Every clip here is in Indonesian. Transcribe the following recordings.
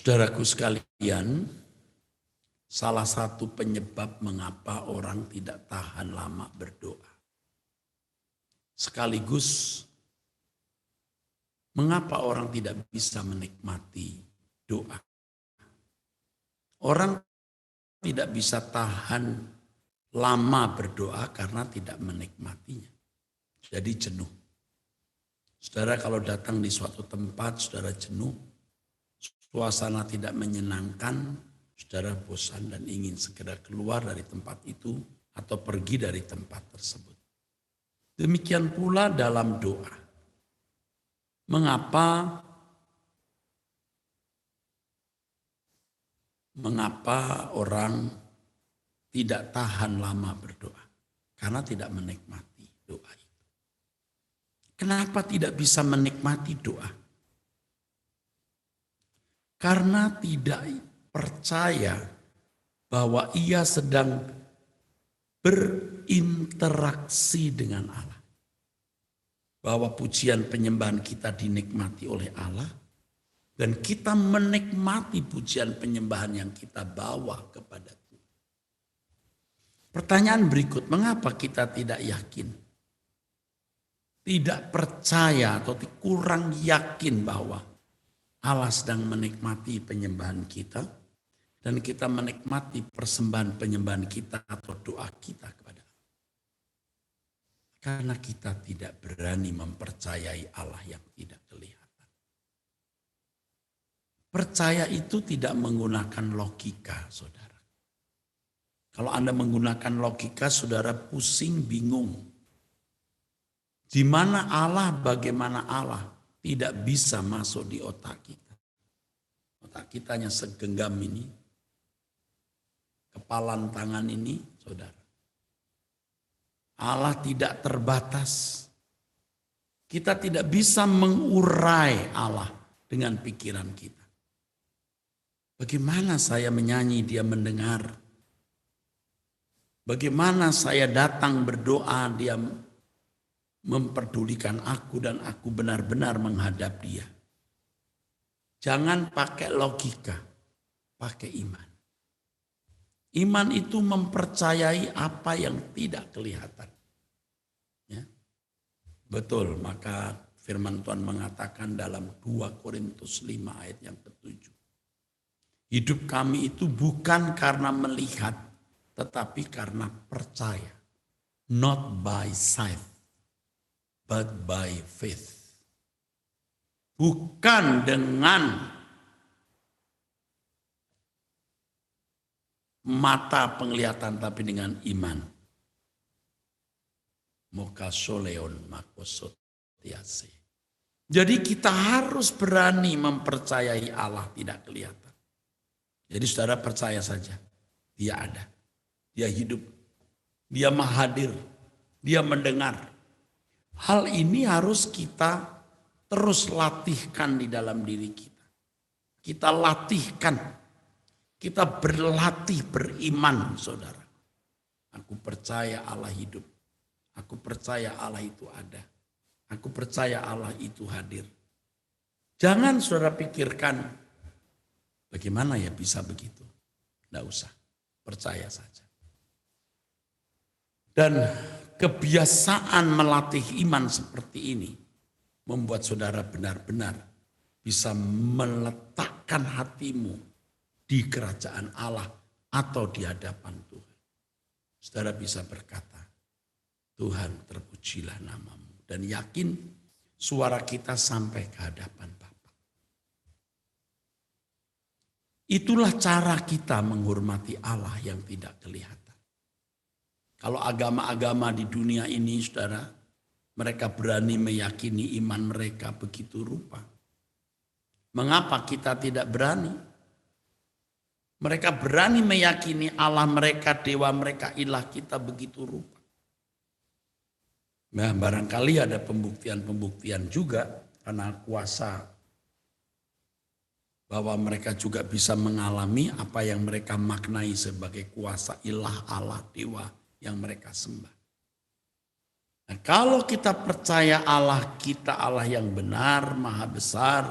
Saudaraku sekalian, salah satu penyebab mengapa orang tidak tahan lama berdoa. Sekaligus mengapa orang tidak bisa menikmati doa. Orang tidak bisa tahan lama berdoa karena tidak menikmatinya. Jadi jenuh. Saudara kalau datang di suatu tempat, saudara jenuh, suasana tidak menyenangkan, saudara bosan dan ingin segera keluar dari tempat itu atau pergi dari tempat tersebut. Demikian pula dalam doa. Mengapa orang tidak tahan lama berdoa? Karena tidak menikmati doa itu. Kenapa tidak bisa menikmati doa? Karena tidak percaya bahwa ia sedang berinteraksi dengan Allah. Bahwa pujian penyembahan kita dinikmati oleh Allah. Dan kita menikmati pujian penyembahan yang kita bawa kepada Tuhan. Pertanyaan berikut, mengapa kita tidak yakin? Tidak percaya atau kurang yakin bahwa Allah sedang menikmati penyembahan kita. Dan kita menikmati persembahan penyembahan kita atau doa kita kepada Allah. Karena kita tidak berani mempercayai Allah yang tidak kelihatan. Percaya itu tidak menggunakan logika, saudara. Kalau Anda menggunakan logika, saudara pusing, bingung. Di mana Allah, bagaimana Allah, tidak bisa masuk di otak kita. Otak kita hanya segenggam ini, kepalan tangan ini, saudara. Allah tidak terbatas. Kita tidak bisa mengurai Allah dengan pikiran kita. Bagaimana saya menyanyi, dia mendengar. Bagaimana saya datang berdoa, dia memperdulikan aku dan aku benar-benar menghadap dia. Jangan pakai logika, pakai iman. Iman itu mempercayai apa yang tidak kelihatan. Ya. Betul, maka firman Tuhan mengatakan dalam 2 Korintus 5 ayat yang ke-7. Hidup kami itu bukan karena melihat, tetapi karena percaya. Not by sight, but by faith. Bukan dengan mata penglihatan, tapi dengan iman. Mokasoleon makosotiase. Jadi kita harus berani mempercayai Allah tidak kelihatan. Jadi saudara percaya saja, dia ada, dia hidup, dia maha hadir, dia mendengar. Hal ini harus kita terus latihkan di dalam diri kita. Kita latihkan, kita berlatih beriman, saudara. Aku percaya Allah hidup, aku percaya Allah itu ada, aku percaya Allah itu hadir. Jangan saudara pikirkan, bagaimana ya bisa begitu? Tidak usah, percaya saja. Dan kebiasaan melatih iman seperti ini membuat saudara benar-benar bisa meletakkan hatimu di kerajaan Allah atau di hadapan Tuhan. Saudara bisa berkata, Tuhan terpujilah namamu. Dan yakin suara kita sampai ke hadapan Bapa. Itulah cara kita menghormati Allah yang tidak kelihatan. Kalau agama-agama di dunia ini, saudara, mereka berani meyakini iman mereka begitu rupa. Mengapa kita tidak berani? Mereka berani meyakini Allah mereka, dewa mereka, ilah kita begitu rupa. Nah, barangkali ada pembuktian-pembuktian juga karena kuasa bahwa mereka juga bisa mengalami apa yang mereka maknai sebagai kuasa ilah, Allah, dewa yang mereka sembah. Nah, kalau kita percaya Allah kita Allah yang benar, maha besar,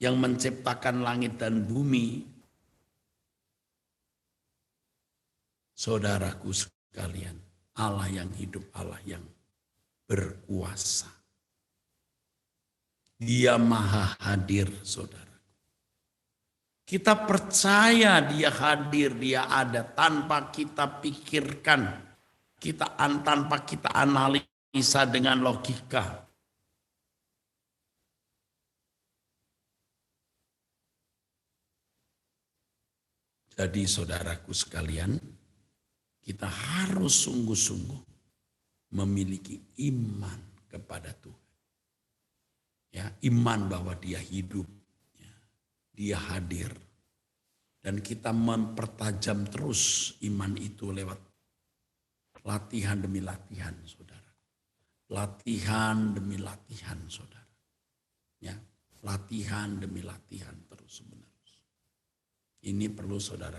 yang menciptakan langit dan bumi, saudaraku sekalian, Allah yang hidup, Allah yang berkuasa. Dia maha hadir, saudara. Kita percaya dia hadir, dia ada tanpa kita pikirkan, tanpa kita analisa dengan logika. Jadi saudaraku sekalian, kita harus sungguh-sungguh memiliki iman kepada Tuhan. Ya, iman bahwa dia hidup, ya, dia hadir. Dan kita mempertajam terus iman itu lewat latihan demi latihan, saudara. Latihan demi latihan, saudara. Ya, latihan demi latihan terus menerus. Ini perlu saudara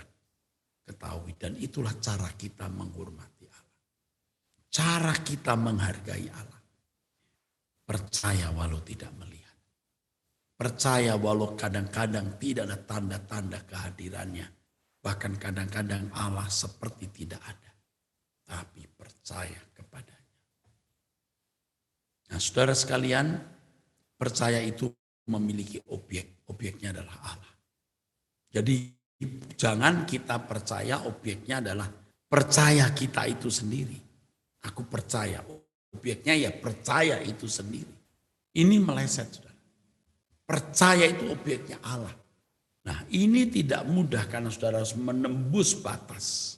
ketahui, dan itulah cara kita menghormati Allah. Cara kita menghargai Allah. Percaya walau tidak melihat. Percaya walau kadang-kadang tidak ada tanda-tanda kehadirannya. Bahkan kadang-kadang Allah seperti tidak ada. Tapi percaya kepadanya. Nah, saudara sekalian, percaya itu memiliki objek. Objeknya adalah Allah. Jadi jangan kita percaya objeknya adalah percaya kita itu sendiri. Aku percaya. Objeknya ya percaya itu sendiri. Ini meleset, saudara. Percaya itu objeknya Allah. Nah, ini tidak mudah karena saudara harus menembus batas.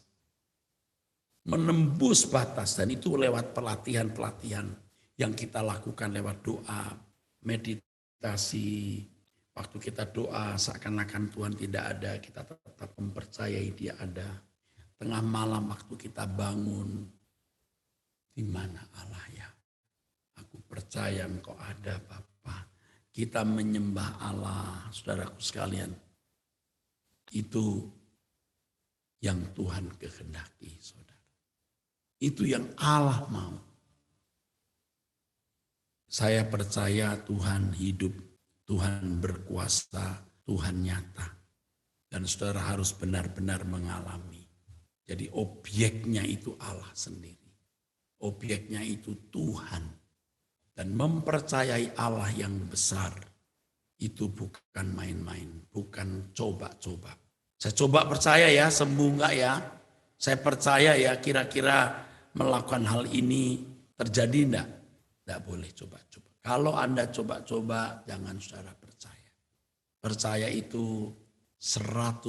Menembus batas, dan itu lewat pelatihan-pelatihan yang kita lakukan lewat doa, meditasi. Waktu kita doa seakan-akan Tuhan tidak ada, kita tetap mempercayai dia ada. Tengah malam waktu kita bangun, di mana Allah ya? Aku percaya engkau ada, Bapa. Kita menyembah Allah, saudaraku sekalian. Itu yang Tuhan kehendaki, saudara. Itu yang Allah mau. Saya percaya Tuhan hidup, Tuhan berkuasa, Tuhan nyata. Dan saudara harus benar-benar mengalami. Jadi objeknya itu Allah sendiri. Objeknya itu Tuhan. Dan mempercayai Allah yang besar. Itu bukan main-main. Bukan coba-coba. Saya coba percaya ya, sembuh enggak ya. Saya percaya ya kira-kira melakukan hal ini terjadi enggak. Enggak boleh coba-coba. Kalau Anda coba-coba, jangan saudara percaya. Percaya itu 100%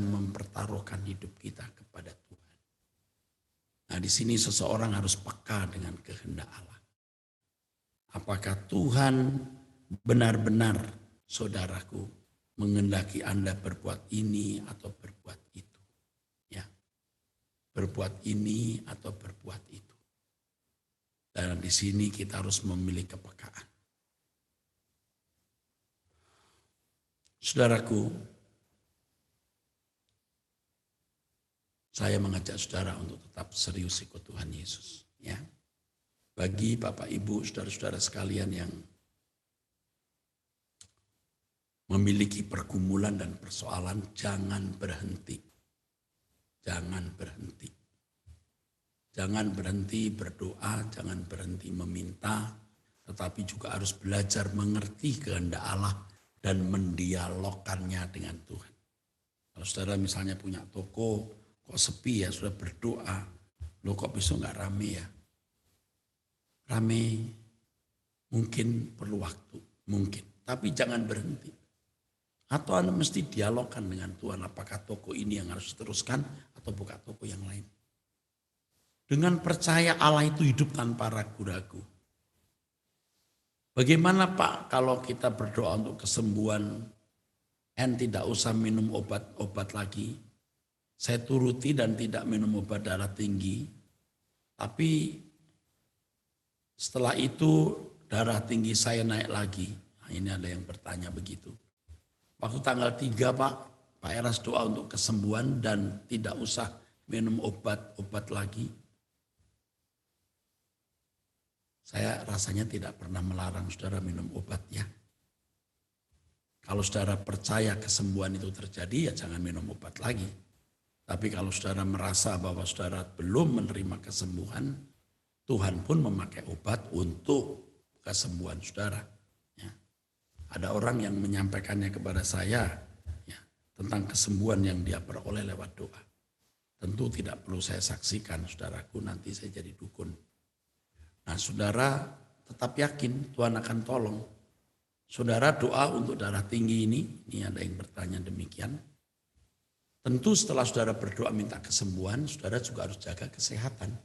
mempertaruhkan hidup kita kepada Tuhan. Nah, di sini seseorang harus peka dengan kehendak Allah. Apakah Tuhan benar-benar, saudaraku, menghendaki Anda berbuat ini atau berbuat itu? Ya, berbuat ini atau berbuat itu. Dan di sini kita harus memiliki kepekaan. Saudaraku, saya mengajak saudara untuk tetap serius ikut Tuhan Yesus. Ya, bagi Bapak Ibu, saudara-saudara sekalian yang memiliki pergumulan dan persoalan, jangan berhenti. Jangan berhenti. Jangan berhenti berdoa, jangan berhenti meminta, tetapi juga harus belajar mengerti kehendak Allah dan mendialogkannya dengan Tuhan. Kalau saudara misalnya punya toko, kok sepi ya, sudah berdoa. Loh kok besok gak rame ya? Rame, mungkin perlu waktu, mungkin. Tapi jangan berhenti. Atau Anda mesti dialogkan dengan Tuhan, apakah toko ini yang harus diteruskan atau buka toko yang lain. Dengan percaya Allah itu hidup tanpa ragu-ragu. Bagaimana Pak kalau kita berdoa untuk kesembuhan, tidak usah minum obat-obat lagi. Saya turuti dan tidak minum obat darah tinggi. Tapi setelah itu darah tinggi saya naik lagi. Nah, ini ada yang bertanya begitu. Waktu tanggal 3 Pak Eras doa untuk kesembuhan dan tidak usah minum obat-obat lagi. Saya rasanya tidak pernah melarang saudara minum obat ya. Kalau saudara percaya kesembuhan itu terjadi, ya jangan minum obat lagi. Tapi kalau saudara merasa bahwa saudara belum menerima kesembuhan, Tuhan pun memakai obat untuk kesembuhan saudara. Ya. Ada orang yang menyampaikannya kepada saya ya, tentang kesembuhan yang dia peroleh lewat doa. Tentu tidak perlu saya saksikan, saudaraku, nanti saya jadi dukun. Nah, saudara tetap yakin Tuhan akan tolong. Saudara doa untuk darah tinggi ini ada yang bertanya demikian. Tentu setelah saudara berdoa minta kesembuhan, saudara juga harus jaga kesehatan.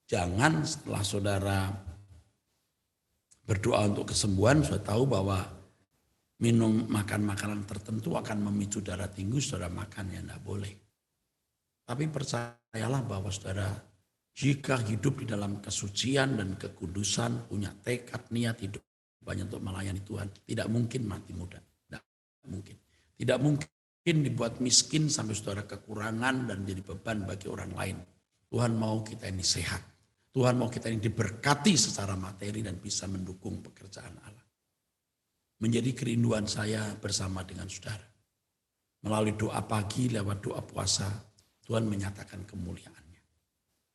Jangan setelah saudara berdoa untuk kesembuhan, saudara tahu bahwa makan makanan tertentu akan memicu darah tinggi, saudara makan, ya tidak boleh. Tapi percayalah bahwa saudara jika hidup di dalam kesucian dan kekudusan, punya tekad, niat hidup banyak untuk melayani Tuhan, tidak mungkin mati muda. Tidak mungkin. Tidak mungkin dibuat miskin sampai saudara kekurangan dan jadi beban bagi orang lain. Tuhan mau kita ini sehat. Tuhan mau kita ini diberkati secara materi dan bisa mendukung pekerjaan Allah. Menjadi kerinduan saya bersama dengan saudara. Melalui doa pagi, lewat doa puasa, Tuhan menyatakan kemuliaannya.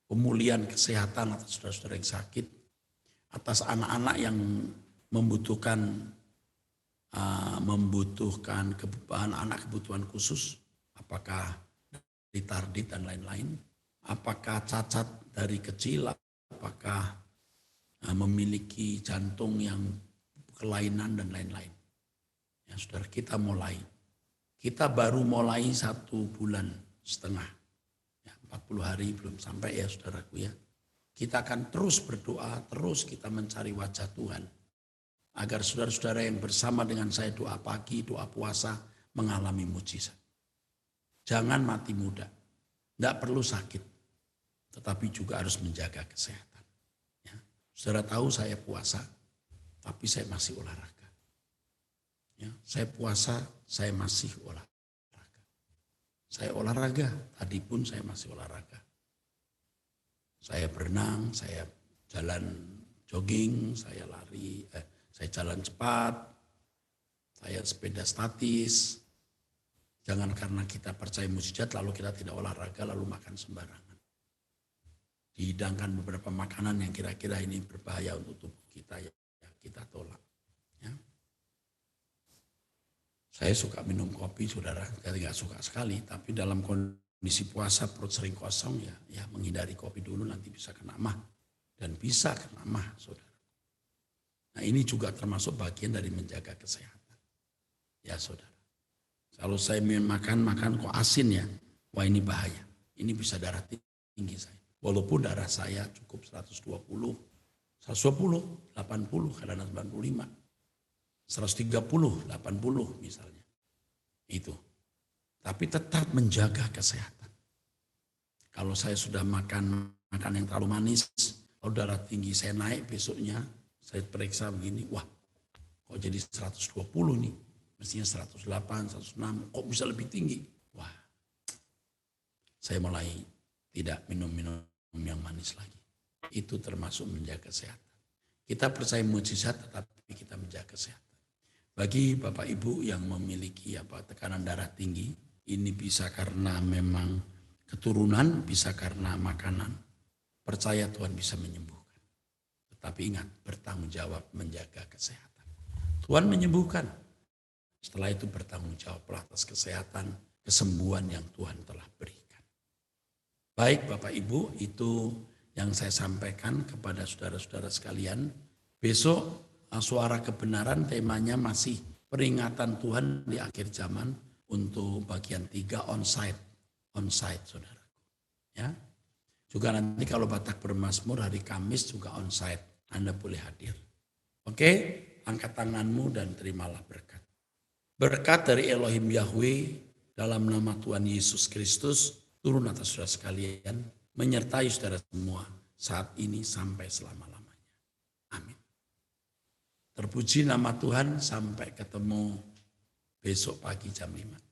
Pemulihan kesehatan atas saudara-saudara yang sakit, atas anak-anak yang membutuhkan anak kebutuhan khusus, apakah retarded dan lain-lain, apakah cacat dari kecil, apakah memiliki jantung yang kelainan dan lain-lain. Ya, saudara, kita baru mulai 1 bulan setengah, ya, 40 hari belum sampai ya saudaraku ya. Kita akan terus berdoa, terus kita mencari wajah Tuhan. Agar saudara-saudara yang bersama dengan saya doa pagi, doa puasa mengalami mujizat. Jangan mati muda, tidak perlu sakit, tetapi juga harus menjaga kesehatan. Ya. Saudara tahu saya puasa, tapi saya masih olahraga. Ya, saya puasa, saya masih olahraga. Saya olahraga, tadi pun saya masih olahraga. Saya berenang, saya jalan jogging, saya lari, saya jalan cepat, saya sepeda statis. Jangan karena kita percaya mujizat lalu kita tidak olahraga lalu makan sembarangan. Dihidangkan beberapa makanan yang kira-kira ini berbahaya untuk tubuh kita, ya kita tolak. Ya. Saya suka minum kopi, saudara. Saya tidak suka sekali, tapi dalam kondisi puasa perut sering kosong ya menghindari kopi dulu, nanti bisa kena mah dan bisa kena mah, saudara. Nah, ini juga termasuk bagian dari menjaga kesehatan. Ya saudara. Kalau saya makan kok asin ya, wah ini bahaya. Ini bisa darah tinggi saya. Walaupun darah saya cukup 120, 80, kadang 95, 130, 80 misalnya. Itu. Tapi tetap menjaga kesehatan. Kalau saya sudah makan yang terlalu manis, kalau darah tinggi saya naik besoknya, saya periksa begini, wah kok jadi 120 nih, mestinya 108, 106, kok bisa lebih tinggi? Wah, saya mulai tidak minum yang manis lagi. Itu termasuk menjaga kesehatan. Kita percaya mujizat tetapi kita menjaga kesehatan. Bagi Bapak Ibu yang memiliki tekanan darah tinggi, ini bisa karena memang keturunan, bisa karena makanan. Percaya Tuhan bisa menyembuhkan. Tapi ingat, bertanggung jawab menjaga kesehatan. Tuhan menyembuhkan. Setelah itu bertanggung jawablah atas kesehatan, kesembuhan yang Tuhan telah berikan. Baik Bapak Ibu, itu yang saya sampaikan kepada saudara-saudara sekalian. Besok suara kebenaran temanya masih peringatan Tuhan di akhir zaman untuk bagian 3 onsite saudara. Ya. Juga nanti kalau Batak Bermazmur hari Kamis juga onsite. Anda boleh hadir. Oke, angkat tanganmu dan terimalah berkat. Berkat dari Elohim Yahweh dalam nama Tuhan Yesus Kristus turun atas saudara sekalian, menyertai saudara semua saat ini sampai selama-lamanya. Amin. Terpuji nama Tuhan, sampai ketemu besok pagi jam 5.